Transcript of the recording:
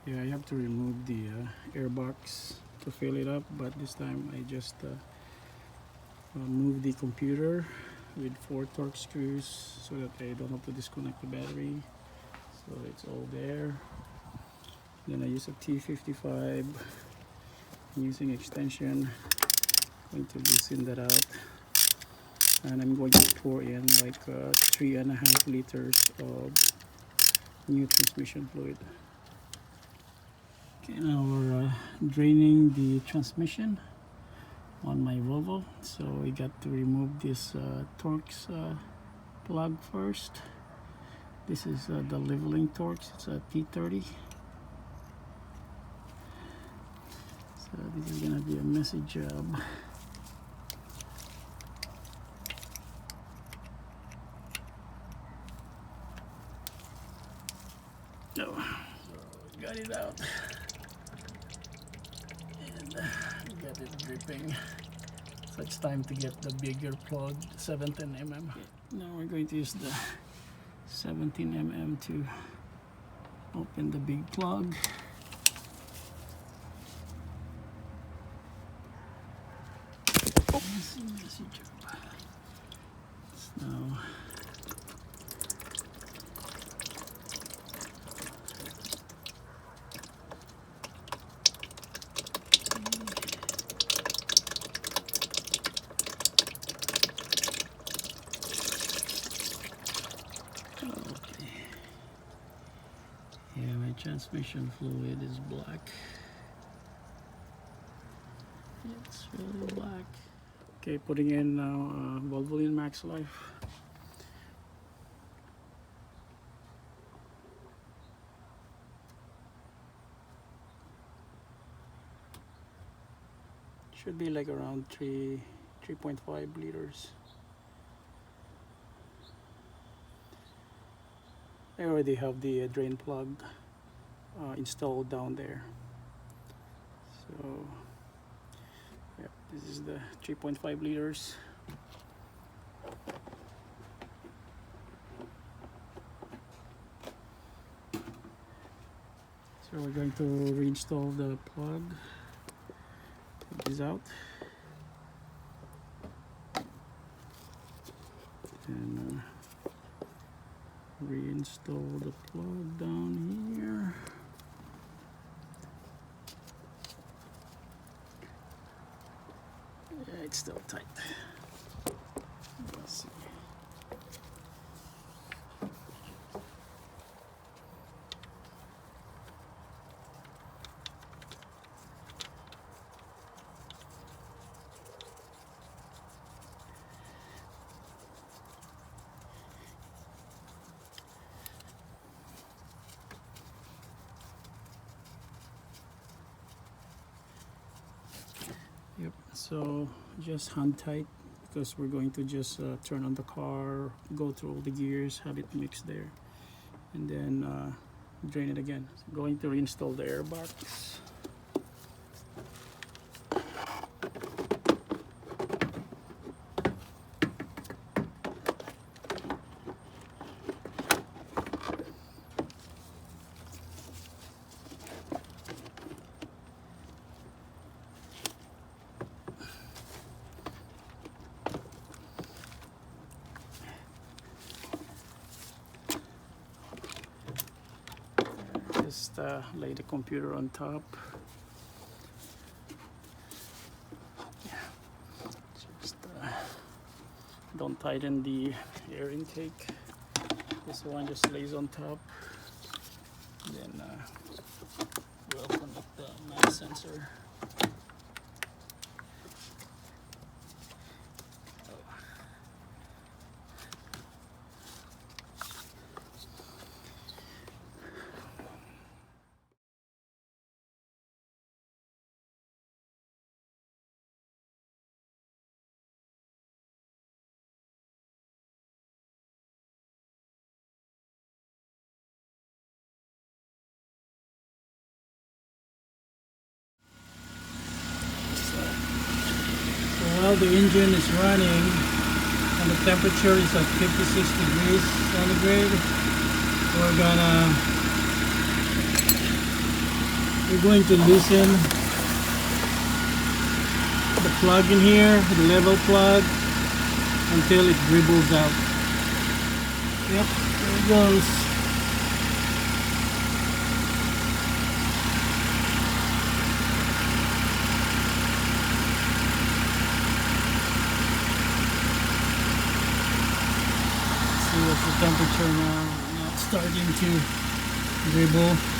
Yeah, I have to remove the air box to fill it up, but this time I just move the computer with 4 torque screws so that I don't have to disconnect the battery. So it's all there. Then I use a T55 using extension. I'm going to loosen that out, and I'm going to pour in like 3.5 liters of new transmission fluid. Okay, now we're draining the transmission on my Volvo, so we got to remove this Torx plug first. This is the leveling Torx. It's a T30. So this is gonna be a messy job. No, so got it out. Got it dripping. So it's time to get the bigger plug, 17 mm. Now we're going to use the 17 mm to open the big plug. Now transmission fluid is black. It's really black. Okay, putting in now Valvoline MaxLife. Should be like around 3.5 liters. I already have the drain plug installed down there. So yeah, this is the 3.5 liters. So we're going to reinstall the plug. Take this out and reinstall the plug down here. Yeah, it's still tight. Let's see. Yep, so just hand tight because we're going to just turn on the car, go through all the gears, have it mixed there, and then drain it again. So going to reinstall the air box. Just lay the computer on top. Just don't tighten the air intake. This one just lays on top. Then we'll connect the mass sensor. While the engine is running and the temperature is at 56 degrees centigrade, we're gonna we're going to loosen the plug in here, the level plug, until it dribbles out. Yep, there it goes. See what's the temperature now. Now it's starting to dribble.